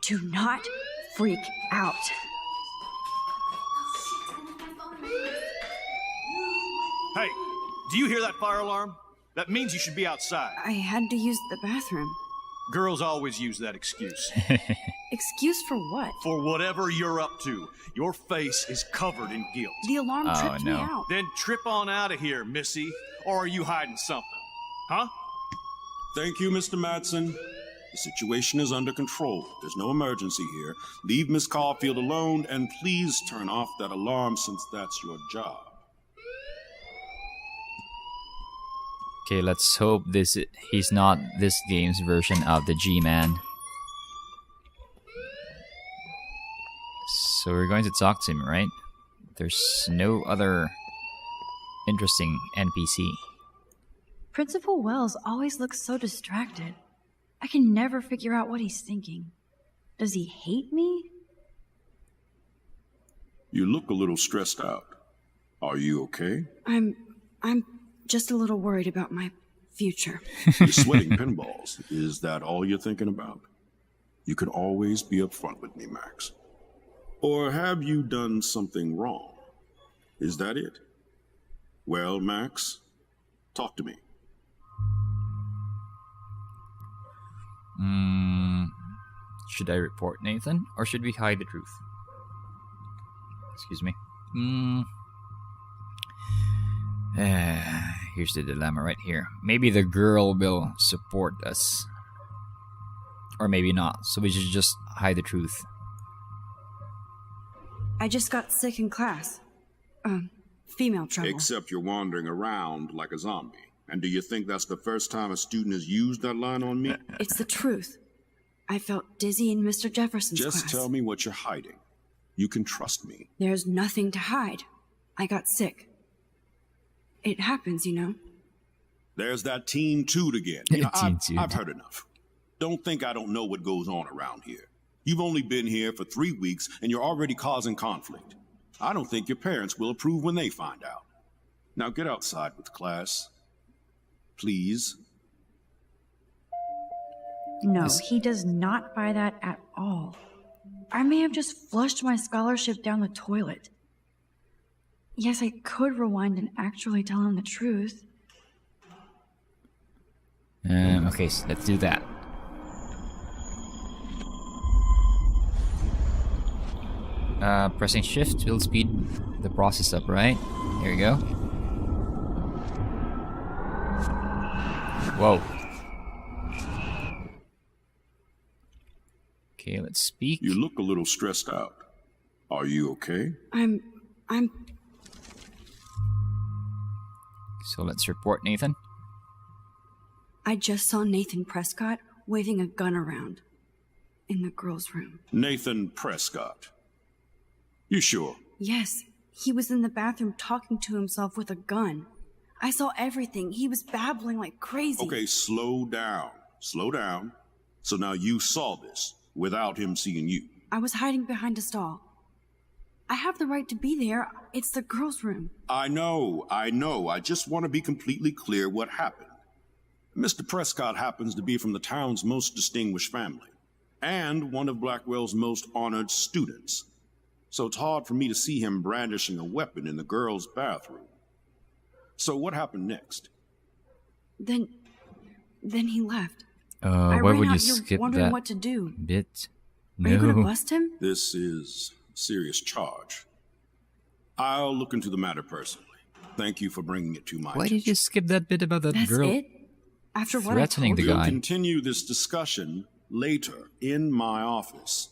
Do not freak out. Hey, do you hear that fire alarm? That means you should be outside. I had to use the bathroom. Girls always use that excuse. Excuse for what? For whatever you're up to, your face is covered in guilt. The alarm Oh, tripped me no. out. Then trip on out of here, missy. Or are you hiding something? Huh? Thank you, Mr. Madsen. The situation is under control. There's no emergency here. Leave Miss Caulfield alone, and please turn off that alarm since that's your job. Okay, let's hope he's not this game's version of the G-Man. So we're going to talk to him, right? There's no other interesting NPC. Principal Wells always looks so distracted. I can never figure out what he's thinking. Does he hate me? You look a little stressed out. Are you okay? I'm just a little worried about my future. You're sweating pinballs. Is that all you're thinking about? You can always be upfront with me, Max. Or have you done something wrong? Is that it? Well, Max, talk to me. Should I report Nathan, or should we hide the truth? Excuse me. Here's the dilemma right here. Maybe the girl will support us. Or maybe not, so we should just hide the truth. I just got sick in class. Female trouble. Except you're wandering around like a zombie. And do you think that's the first time a student has used that line on me? It's the truth. I felt dizzy in Mr. Jefferson's class. Just tell me what you're hiding. You can trust me. There's nothing to hide. I got sick. It happens, you know. There's that teen toot again. You know, Teen toot. I've heard enough. Don't think I don't know what goes on around here. You've only been here for 3 weeks and you're already causing conflict. I don't think your parents will approve when they find out. Now get outside with class. Please. No, he does not buy that at all. I may have just flushed my scholarship down the toilet. Yes, I could rewind and actually tell him the truth. Okay, so let's do that. Pressing shift will speed the process up, right? Here we go. Whoa. Okay, let's speak. You look a little stressed out. Are you okay? I'm So let's report Nathan. I just saw Nathan Prescott waving a gun around in the girls' room. Nathan Prescott. You sure? Yes, he was in the bathroom talking to himself with a gun. I saw everything. He was babbling like crazy. Okay, slow down. Slow down. So now you saw this without him seeing you. I was hiding behind a stall. I have the right to be there. It's the girls' room. I know. I just want to be completely clear what happened. Mr. Prescott happens to be from the town's most distinguished family, and one of Blackwell's most honored students. So it's hard for me to see him brandishing a weapon in the girls' bathroom. So what happened next? Then he left. Why ran would you out here skip wondering that what to do. bit? Are you gonna No. bust him? This is a serious charge. I'll look into the matter personally. Thank you for bringing it to my Why did you skip that bit about that That's girl it? After what I threatening told the you? We'll guy? continue this discussion later in my office.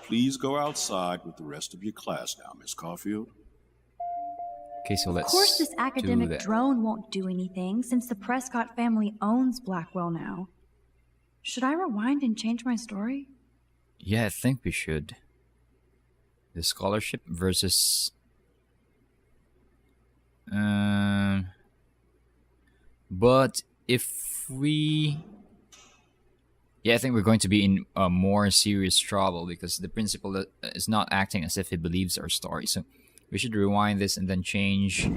Please go outside with the rest of your class now, Miss Caulfield. Okay, so let's Of course this do academic that. drone won't do anything since the Prescott family owns Blackwell now. Should I rewind and change my story? Yeah, I think we should. The scholarship versus... But if we... Yeah, I think we're going to be in more serious trouble because the principal is not acting as if he believes our story. So we should rewind this and then change.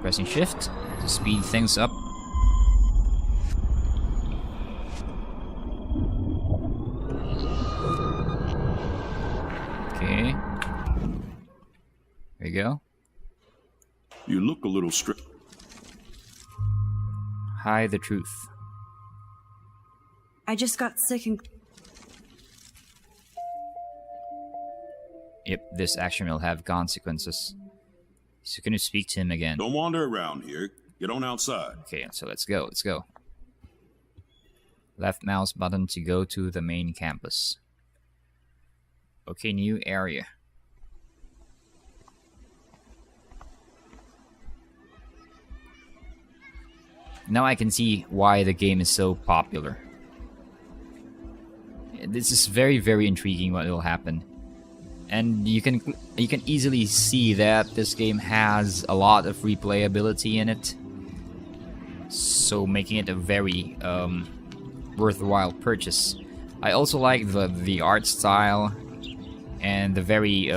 Pressing shift to speed things up. Okay. There you go. You look a little strict. Hide the truth. I just got sick and... Yep, this action will have consequences. So can you speak to him again? Don't wander around here. Get on outside. Okay, so let's go, let's go. Left mouse button to go to the main campus. Okay, new area. Now I can see why the game is so popular. This is very, very intriguing what will happen. And you can easily see that this game has a lot of replayability in it. So making it a very worthwhile purchase. I also like the art style and the very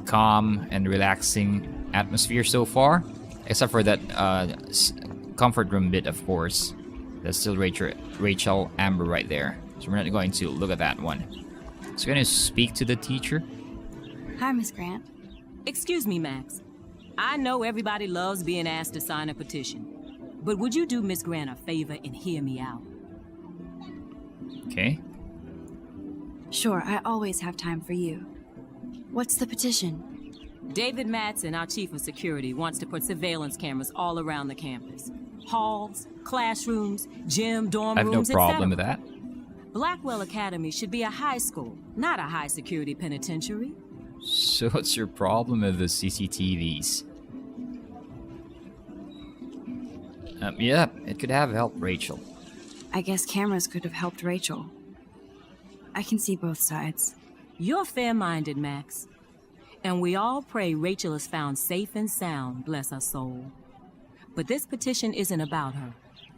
calm and relaxing atmosphere so far. Except for that comfort room bit, of course. That's still Rachel Amber right there. So we're not going to look at that one. So we're going to speak to the teacher. Hi, Miss Grant. Excuse me, Max. I know everybody loves being asked to sign a petition. But would you do Miss Grant a favor and hear me out? Okay. Sure, I always have time for you. What's the petition? David Madsen, our chief of security, wants to put surveillance cameras all around the campus. Halls, classrooms, gym, dorm I have no rooms, problem with etc. that. Blackwell Academy should be a high school, not a high-security penitentiary. So what's your problem with the CCTVs? Yeah, it could have helped Rachel. I guess cameras could have helped Rachel. I can see both sides. You're fair-minded, Max. And we all pray Rachel is found safe and sound, bless her soul. But this petition isn't about her.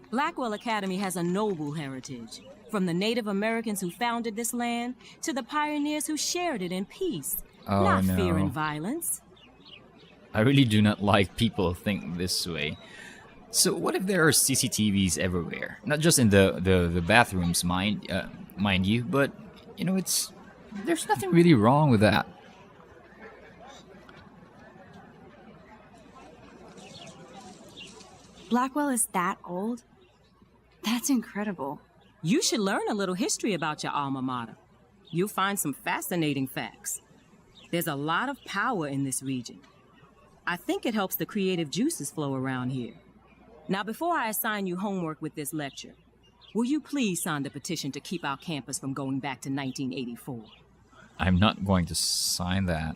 Blackwell Academy has a noble heritage, from the Native Americans who founded this land to the pioneers who shared it in peace, not fear and violence. I really do not like people who think this way. So what if there are CCTVs everywhere? Not just in the bathrooms, mind you, but you know, there's nothing really wrong with that. Blackwell is that old? That's incredible. You should learn a little history about your alma mater. You'll find some fascinating facts. There's a lot of power in this region. I think it helps the creative juices flow around here. Now, before I assign you homework with this lecture, will you please sign the petition to keep our campus from going back to 1984? I'm not going to sign that.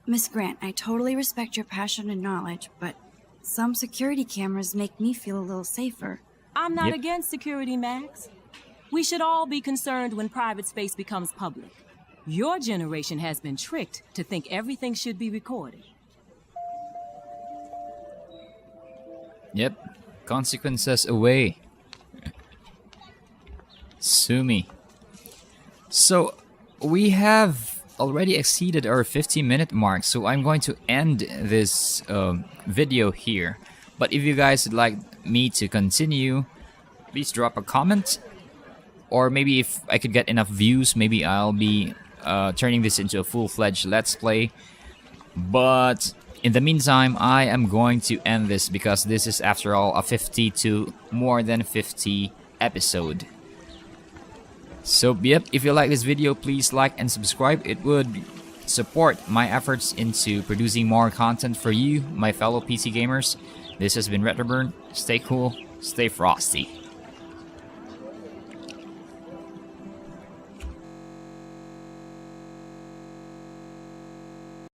Miss Grant, I totally respect your passion and knowledge, but some security cameras make me feel a little safer. I'm not against security, Max. We should all be concerned when private space becomes public. Your generation has been tricked to think everything should be recorded. Yep. Consequences away. Sue me. So, we have already exceeded our 15-minute mark, so I'm going to end this video here. But But if you guys would like me to continue, please drop a comment. Or maybe if I could get enough views, maybe I'll be turning this into a full-fledged Let's Play. But in the meantime, I am going to end this because this is, after all, a 50 to more than 50 episode. So, yep, if you like this video, please like and subscribe. It would support my efforts into producing more content for you, my fellow PC gamers. This has been Retroburn. Stay cool, stay frosty.